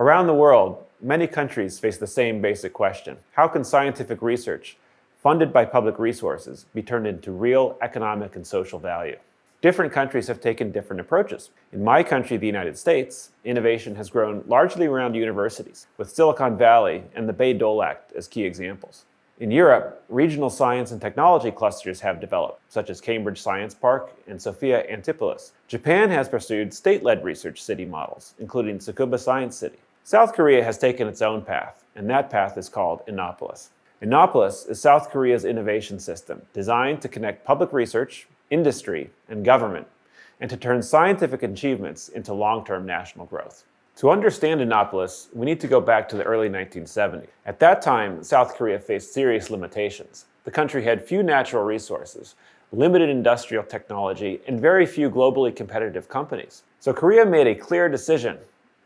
Around the world, many countries face the same basic question. How can scientific research, funded by public resources, be turned into real economic and social value? Different countries have taken different approaches. In my country, the United States, innovation has grown largely around universities, with Silicon Valley and the Bay-Dole as key examples. In Europe, regional science and technology clusters have developed, such as Cambridge Science Park and Sofia Antipolis. Japan has pursued state-led research city models, including Tsukuba Science City. South Korea has taken its own path, and that path is called Innopolis. Innopolis is South Korea's innovation system, designed to connect public research, industry, and government, and to turn scientific achievements into long-term national growth. To understand Innopolis, we need to go back to the early 1970s. At that time, South Korea faced serious limitations. The country had few natural resources, limited industrial technology, and very few globally competitive companies. So Korea made a clear decision.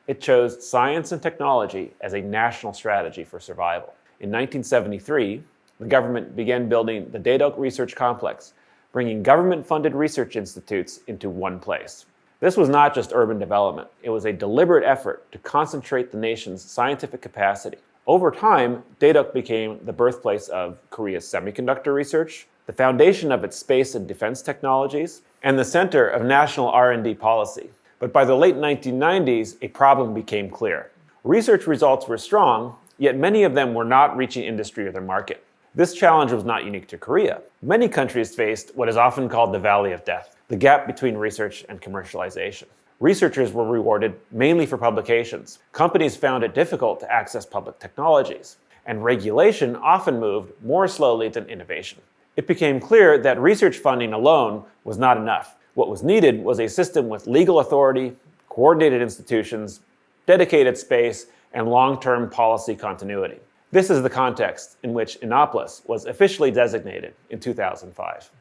It chose science and technology as a national strategy for survival. In 1973, the government began building the Daedeok Research Complex, bringing government-funded research institutes into one place. This was not just urban development. It was a deliberate effort to concentrate the nation's scientific capacity. Over time, Daedeok became the birthplace of Korea's semiconductor research, the foundation of its space and defense technologies, and the center of national R&D policy. But by the late 1990s, a problem became clear. Research results were strong, yet many of them were not reaching industry or the market. This challenge was not unique to Korea. Many countries faced what is often called the valley of death, the gap between research and commercialization. Researchers were rewarded mainly for publications. Companies found it difficult to access public technologies, and regulation often moved more slowly than innovation. It became clear that research funding alone was not enough. What was needed was a system with legal authority, coordinated institutions, dedicated space, and long-term policy continuity. This is the context in which Innopolis was officially designated in 2005.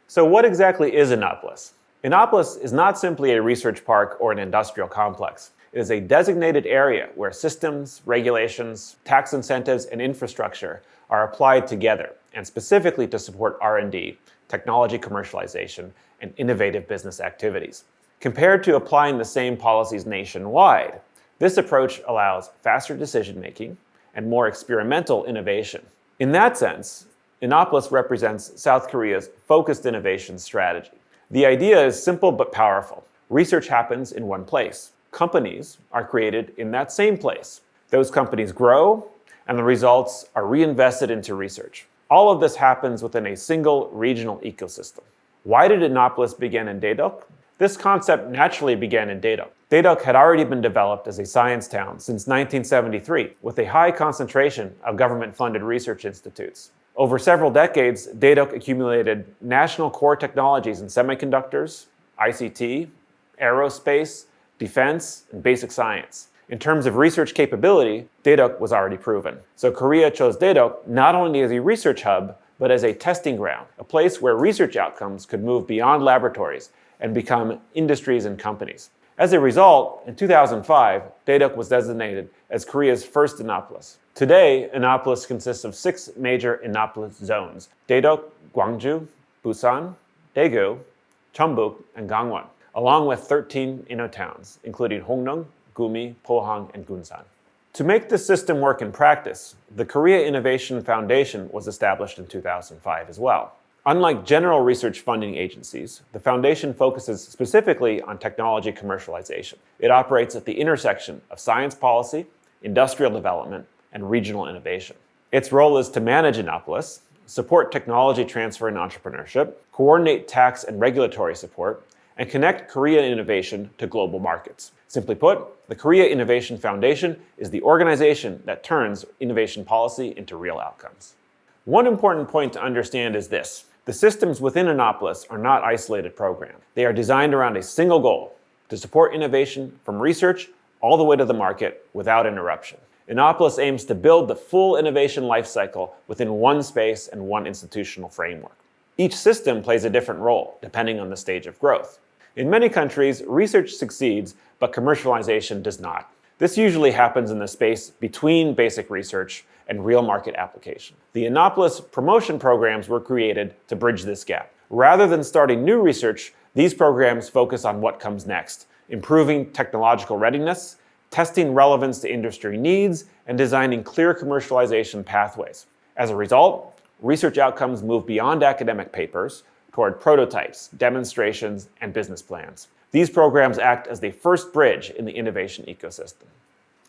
So what exactly is Innopolis? Innopolis is not simply a research park or an industrial complex. It is a designated area where systems, regulations, tax incentives, and infrastructure are applied together, and specifically to support R&D, technology commercialization, and innovative business activities. Compared to applying the same policies nationwide, this approach allows faster decision-making and more experimental innovation. In that sense, Innopolis represents South Korea's focused innovation strategy. The idea is simple but powerful. Research happens in one place. Companies are created in that same place. Those companies grow, and the results are reinvested into research. All of this happens within a single regional ecosystem. Why did Innopolis begin in Daedeok? This concept naturally began in Daedeok. Daedeok had already been developed as a science town since 1973, with a high concentration of government-funded research institutes. Over several decades, Daedeok accumulated national core technologies in semiconductors, ICT, aerospace, defense, and basic science. In terms of research capability, Daedeok was already proven. So Korea chose Daedeok not only as a research hub, but as a testing ground, a place where research outcomes could move beyond laboratories and become industries and companies. As a result, in 2005, Daedeok was designated as Korea's first Innopolis. Today, Innopolis consists of 6 major Innopolis zones: Daedeok, Gwangju, Busan, Daegu, Cheonbuk, and Gangwon, along with 13 Inno-towns, including Hongneung, Gumi, Pohang, and Gunsan. To make this system work in practice, the Korea Innovation Foundation was established in 2005 as well. Unlike general research funding agencies, the foundation focuses specifically on technology commercialization. It operates at the intersection of science policy, industrial development, and regional innovation. Its role is to manage Innopolis, support technology transfer and entrepreneurship, coordinate tax and regulatory support, and connect Korean innovation to global markets. Simply put, the Korea Innovation Foundation is the organization that turns innovation policy into real outcomes. One important point to understand is this. The systems within Innopolis are not isolated programs. They are designed around a single goal: to support innovation from research all the way to the market without interruption. Innopolis aims to build the full innovation lifecycle within one space and one institutional framework. Each system plays a different role, depending on the stage of growth. In many countries, research succeeds, but commercialization does not. This usually happens in the space between basic research and real market application. The Innopolis promotion programs were created to bridge this gap. Rather than starting new research, these programs focus on what comes next: improving technological readiness, testing relevance to industry needs, and designing clear commercialization pathways. As a result, research outcomes move beyond academic papers toward prototypes, demonstrations, and business plans. These programs act as the first bridge in the innovation ecosystem.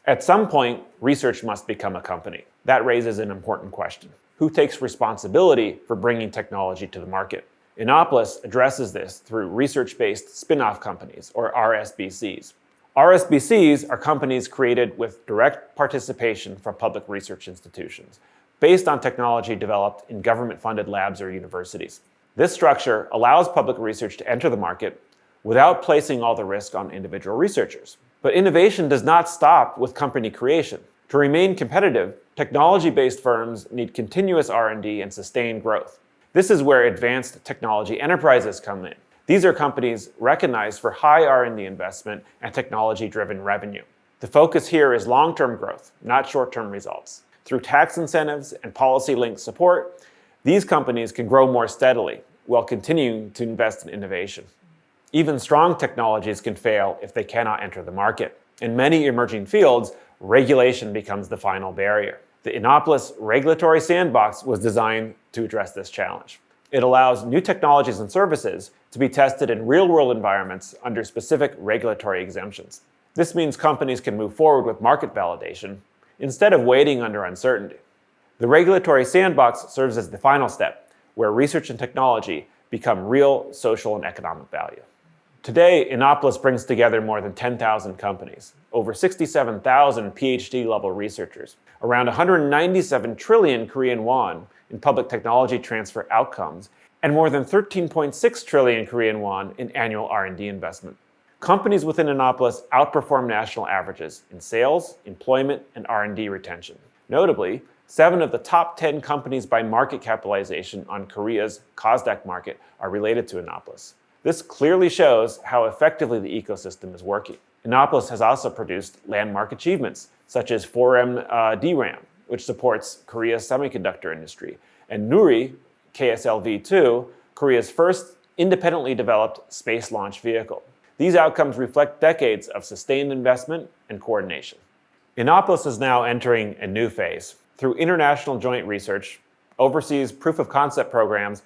At some point, research must become a company. That raises an important question. Who takes responsibility for bringing technology to the market? Innopolis addresses this through research-based spin-off companies, or RSBCs. RSBCs are companies created with direct participation from public research institutions, based on technology developed in government-funded labs or universities. This structure allows public research to enter the market without placing all the risk on individual researchers. But innovation does not stop with company creation. To remain competitive, technology-based firms need continuous R&D and sustained growth. This is where advanced technology enterprises come in. These are companies recognized for high R&D investment and technology-driven revenue. The focus here is long-term growth, not short-term results. Through tax incentives and policy-linked support, these companies can grow more steadily while continuing to invest in innovation. Even strong technologies can fail if they cannot enter the market. In many emerging fields, regulation becomes the final barrier. The Innopolis regulatory sandbox was designed to address this challenge. It allows new technologies and services to be tested in real-world environments under specific regulatory exemptions. This means companies can move forward with market validation instead of waiting under uncertainty. The regulatory sandbox serves as the final step, where research and technology become real social and economic value. Today, Innopolis brings together more than 10,000 companies, over 67,000 PhD-level researchers, around 197 trillion Korean won in public technology transfer outcomes, and more than 13.6 trillion Korean won in annual R&D investment. Companies within Innopolis outperform national averages in sales, employment, and R&D retention. Notably, 7 of the top 10 companies by market capitalization on Korea's KAIST market are related to Innopolis. This clearly shows how effectively the ecosystem is working. Innopolis has also produced landmark achievements, such as 4M DRAM, which supports Korea's semiconductor industry, and NURI KSLV-2, Korea's first independently developed space launch vehicle. These outcomes reflect decades of sustained investment and coordination. Innopolis is now entering a new phase. Through international joint research, overseas proof-of-concept programs,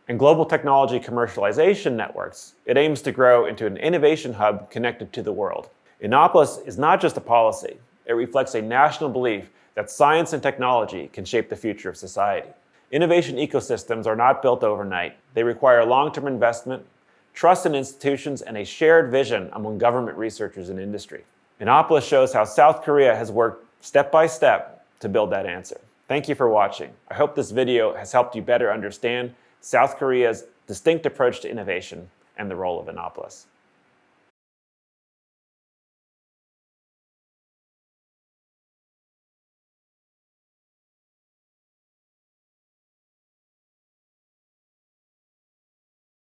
and global technology commercialization networks, it aims to grow into an innovation hub connected to the world. Innopolis is not just a policy. It reflects a national belief that science and technology can shape the future of society. Innovation ecosystems are not built overnight. They require long-term investment, trust in institutions, and a shared vision among government researchers and industry. Innopolis shows how South Korea has worked step by step to build that answer. Thank you for watching. I hope this video has helped you better understand South Korea's distinct approach to innovation and the role of Innopolis.